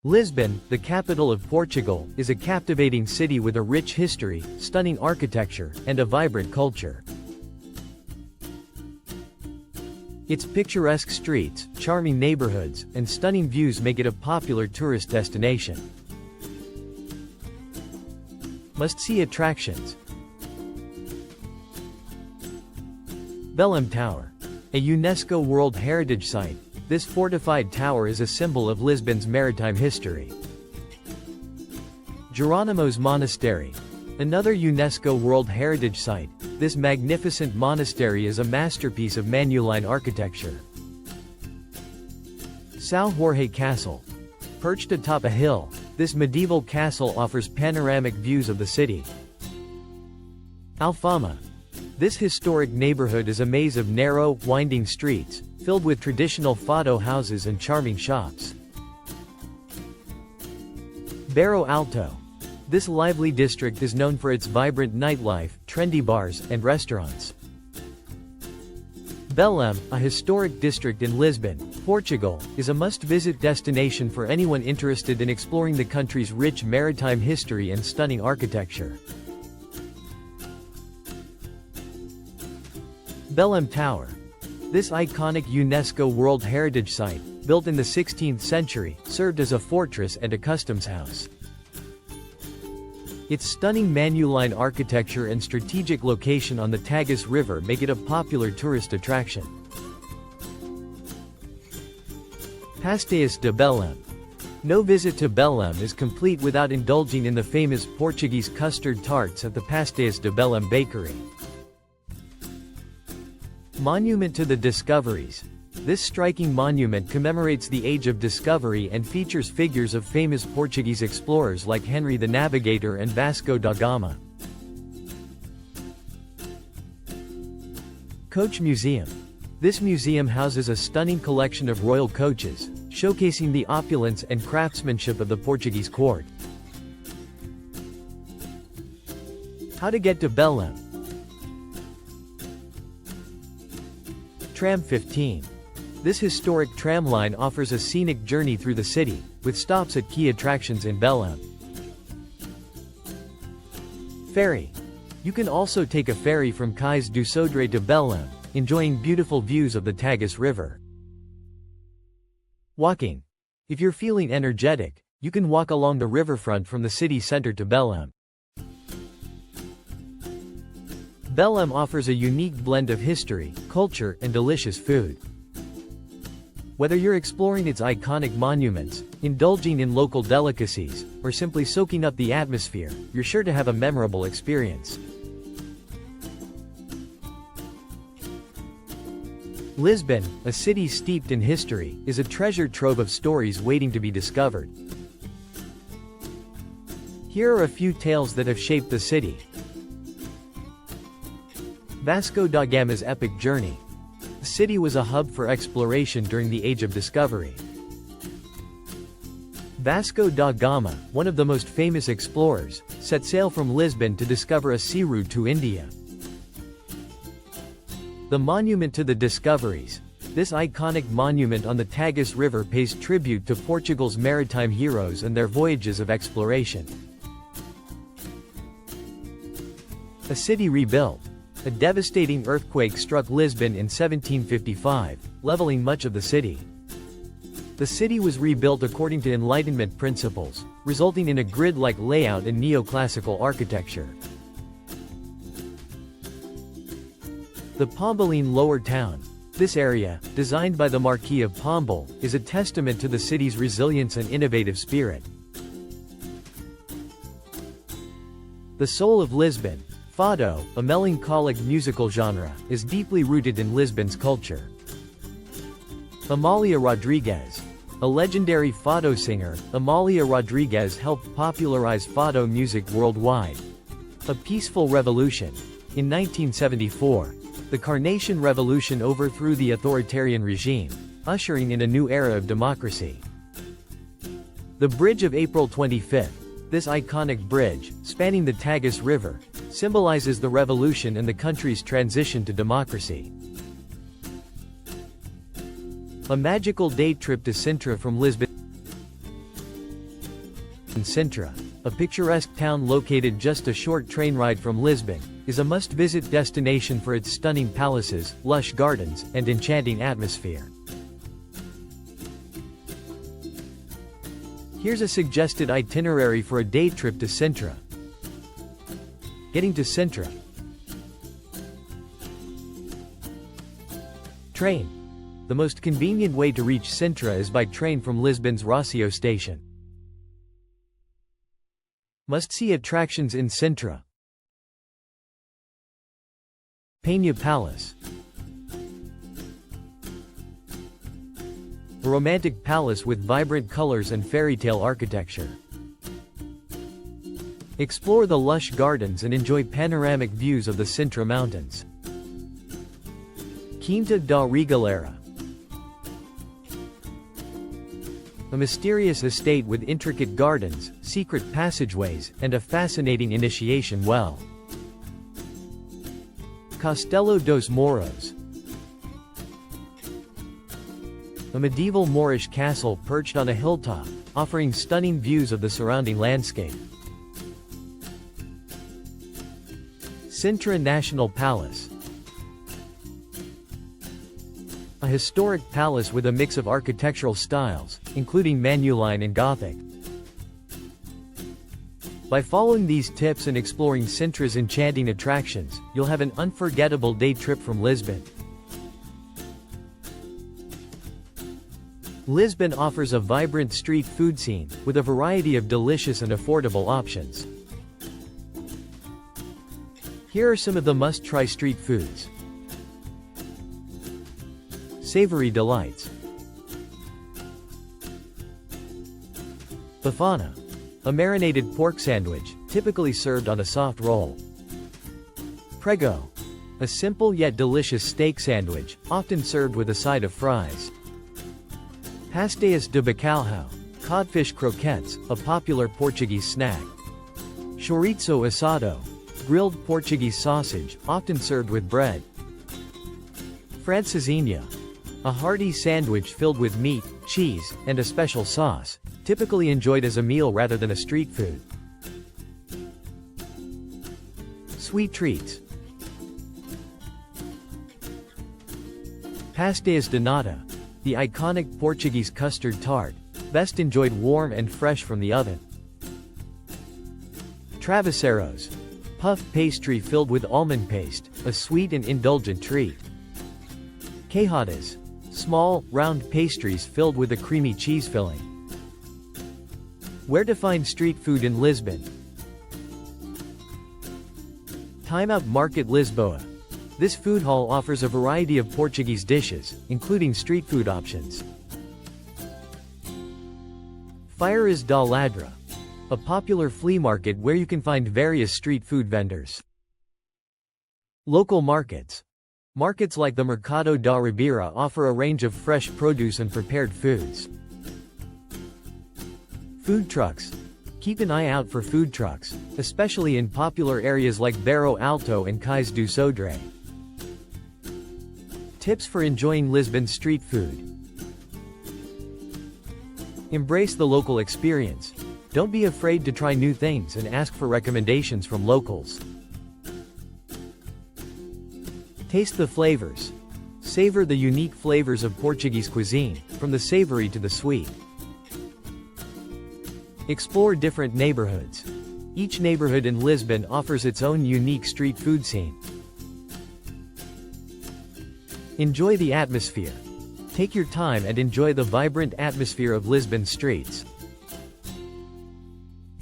Lisbon, the capital of Portugal, is a captivating city with a rich history, stunning architecture, and a vibrant culture. Its picturesque streets, charming neighborhoods, and stunning views make it a popular tourist destination. Must-see attractions. Belém Tower. A UNESCO World Heritage Site, this fortified tower is a symbol of Lisbon's maritime history. Jerónimos Monastery. Another UNESCO World Heritage Site, this magnificent monastery is a masterpiece of Manueline architecture. São Jorge Castle. Perched atop a hill, this medieval castle offers panoramic views of the city. Alfama. This historic neighborhood is a maze of narrow, winding streets, filled with traditional fado houses and charming shops. Bairro Alto. This lively district is known for its vibrant nightlife, trendy bars, and restaurants. Belém, a historic district in Lisbon, Portugal, is a must-visit destination for anyone interested in exploring the country's rich maritime history and stunning architecture. Belém Tower. This iconic UNESCO World Heritage Site, built in the 16th century, served as a fortress and a customs house. Its stunning Manueline architecture and strategic location on the Tagus River make it a popular tourist attraction. Pastries de Belém. No visit to Belém is complete without indulging in the famous Portuguese custard tarts at the Pastries de Belém bakery. Monument to the Discoveries. This striking monument commemorates the Age of Discovery and features figures of famous Portuguese explorers like Henry the Navigator and Vasco da Gama. Coach Museum. This museum houses a stunning collection of royal coaches, showcasing the opulence and craftsmanship of the Portuguese court. How to get to Belém. Tram 15. This historic tram line offers a scenic journey through the city, with stops at key attractions in Belém. Ferry. You can also take a ferry from Cais do Sodré to Belém, enjoying beautiful views of the Tagus River. Walking. If you're feeling energetic, you can walk along the riverfront from the city center to Belém. Belém offers a unique blend of history, culture, and delicious food. Whether you're exploring its iconic monuments, indulging in local delicacies, or simply soaking up the atmosphere, you're sure to have a memorable experience. Lisbon, a city steeped in history, is a treasure trove of stories waiting to be discovered. Here are a few tales that have shaped the city. Vasco da Gama's epic journey. The city was a hub for exploration during the Age of Discovery. Vasco da Gama, one of the most famous explorers, set sail from Lisbon to discover a sea route to India. The Monument to the Discoveries. This iconic monument on the Tagus River pays tribute to Portugal's maritime heroes and their voyages of exploration. A city rebuilt. A devastating earthquake struck Lisbon in 1755, leveling much of the city. The city was rebuilt according to Enlightenment principles, resulting in a grid-like layout and neoclassical architecture. The Pombalene Lower Town. This area, designed by the Marquis of Pombal, is a testament to the city's resilience and innovative spirit. The soul of Lisbon. Fado, a melancholic musical genre, is deeply rooted in Lisbon's culture. Amália Rodrigues. A legendary fado singer, Amália Rodrigues helped popularize fado music worldwide. A peaceful revolution. In 1974, the Carnation Revolution overthrew the authoritarian regime, ushering in a new era of democracy. The Bridge of April 25. This iconic bridge, spanning the Tagus River, symbolizes the revolution and the country's transition to democracy. A magical day trip to Sintra from Lisbon. Sintra, a picturesque town located just a short train ride from Lisbon, is a must-visit destination for its stunning palaces, lush gardens, and enchanting atmosphere. Here's a suggested itinerary for a day trip to Sintra. Getting to Sintra. Train. The most convenient way to reach Sintra is by train from Lisbon's Rossio station. Must-see attractions in Sintra. Peña Palace. A romantic palace with vibrant colors and fairy-tale architecture. Explore the lush gardens and enjoy panoramic views of the Sintra Mountains. Quinta da Regalera. A mysterious estate with intricate gardens, secret passageways, and a fascinating initiation well. Castelo dos Moros. A medieval Moorish castle perched on a hilltop, offering stunning views of the surrounding landscape. Sintra National Palace. A historic palace with a mix of architectural styles, including Manueline and Gothic. By following these tips and exploring Sintra's enchanting attractions, you'll have an unforgettable day trip from Lisbon. Lisbon offers a vibrant street food scene, with a variety of delicious and affordable options. Here are some of the must-try street foods. Savory delights. Bifana. A marinated pork sandwich, typically served on a soft roll. Prego. A simple yet delicious steak sandwich, often served with a side of fries. Pastéis de bacalhau. Codfish croquettes, a popular Portuguese snack. Chorizo asado. Grilled Portuguese sausage, often served with bread. Francesinha. A hearty sandwich filled with meat, cheese, and a special sauce, typically enjoyed as a meal rather than a street food. Sweet treats. Pastéis de nata. The iconic Portuguese custard tart, best enjoyed warm and fresh from the oven. Travesseiros. Puff pastry filled with almond paste, a sweet and indulgent treat. Quejadas. Small, round pastries filled with a creamy cheese filling. Where to find street food in Lisbon? Time Out Market Lisboa. This food hall offers a variety of Portuguese dishes, including street food options. Feiras da Ladra. A popular flea market where you can find various street food vendors. Local markets. Markets like the Mercado da Ribeira offer a range of fresh produce and prepared foods. Food trucks. Keep an eye out for food trucks, especially in popular areas like Bairro Alto and Cais do Sodré. Tips for enjoying Lisbon street food. Embrace the local experience. Don't be afraid to try new things and ask for recommendations from locals. Taste the flavors. Savor the unique flavors of Portuguese cuisine, from the savory to the sweet. Explore different neighborhoods. Each neighborhood in Lisbon offers its own unique street food scene. Enjoy the atmosphere. Take your time and enjoy the vibrant atmosphere of Lisbon streets.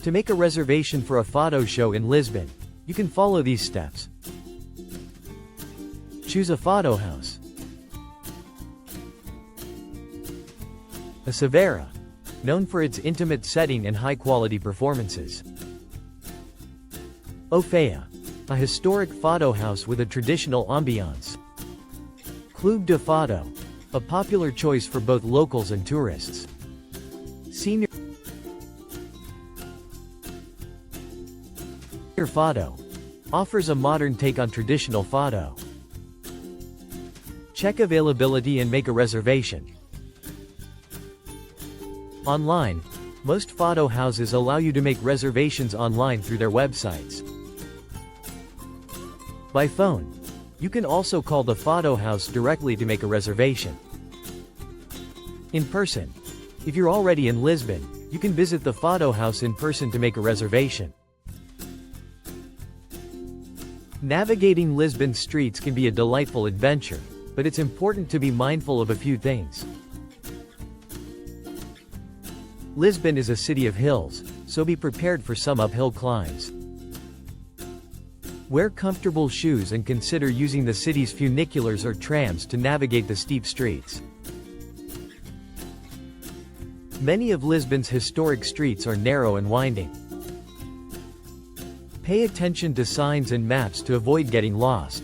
To make a reservation for a photo show in Lisbon, you can follow these steps. Choose a photo house. A Savera. Known for its intimate setting and high-quality performances. Ofeia. A historic photo house with a traditional ambiance. Clube de Fado. A popular choice for both locals and tourists. Senior Fado. Offers a modern take on traditional fado. Check availability and make a reservation. Online. Most fado houses allow you to make reservations online through their websites. By phone. You can also call the fado house directly to make a reservation. In person. If you're already in Lisbon, you can visit the fado house in person to make a reservation. Navigating Lisbon's streets can be a delightful adventure, but it's important to be mindful of a few things. Lisbon is a city of hills, so be prepared for some uphill climbs. Wear comfortable shoes and consider using the city's funiculars or trams to navigate the steep streets. Many of Lisbon's historic streets are narrow and winding. Pay attention to signs and maps to avoid getting lost.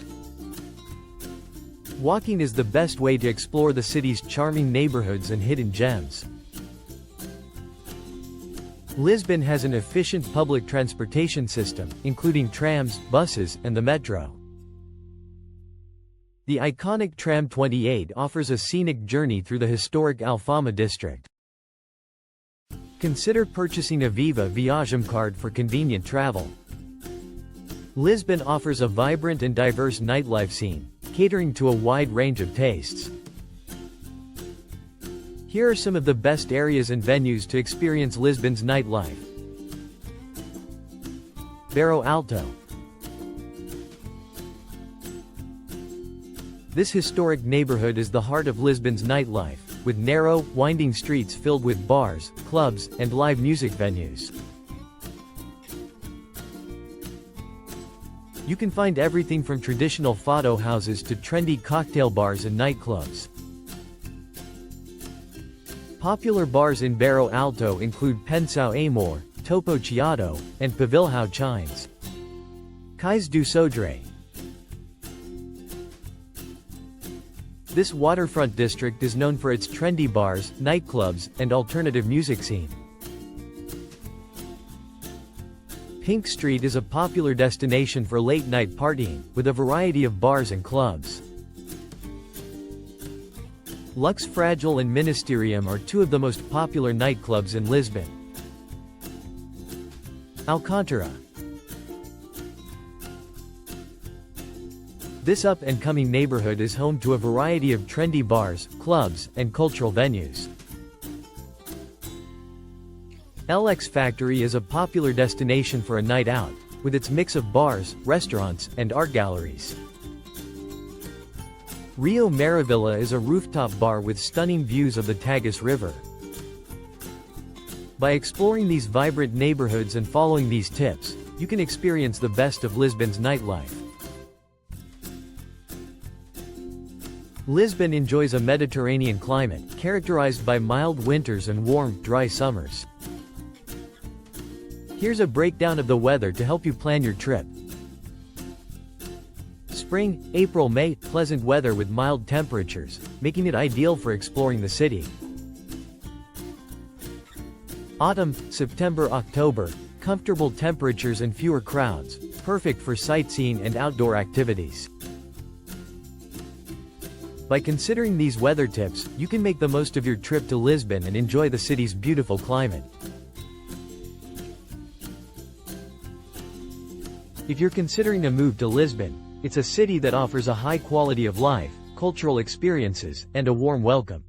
Walking is the best way to explore the city's charming neighborhoods and hidden gems. Lisbon has an efficient public transportation system, including trams, buses, and the metro. The iconic Tram 28 offers a scenic journey through the historic Alfama district. Consider purchasing a Viva Viagem card for convenient travel. Lisbon offers a vibrant and diverse nightlife scene, catering to a wide range of tastes. Here are some of the best areas and venues to experience Lisbon's nightlife. Bairro Alto. This historic neighborhood is the heart of Lisbon's nightlife, with narrow, winding streets filled with bars, clubs, and live music venues. You can find everything from traditional fado houses to trendy cocktail bars and nightclubs. Popular bars in Bairro Alto include Pensão Amor, Topo Chiado, and Pavilhão Chines. Cais do Sodré. This waterfront district is known for its trendy bars, nightclubs, and alternative music scene. Pink Street is a popular destination for late-night partying, with a variety of bars and clubs. Lux Fragile and Ministerium are two of the most popular nightclubs in Lisbon. Alcântara. This up-and-coming neighborhood is home to a variety of trendy bars, clubs, and cultural venues. LX Factory is a popular destination for a night out, with its mix of bars, restaurants, and art galleries. Rio Maravilla is a rooftop bar with stunning views of the Tagus River. By exploring these vibrant neighborhoods and following these tips, you can experience the best of Lisbon's nightlife. Lisbon enjoys a Mediterranean climate, characterized by mild winters and warm, dry summers. Here's a breakdown of the weather to help you plan your trip. Spring, April, May, pleasant weather with mild temperatures, making it ideal for exploring the city. Autumn, September, October, comfortable temperatures and fewer crowds, perfect for sightseeing and outdoor activities. By considering these weather tips, you can make the most of your trip to Lisbon and enjoy the city's beautiful climate. If you're considering a move to Lisbon, it's a city that offers a high quality of life, cultural experiences, and a warm welcome.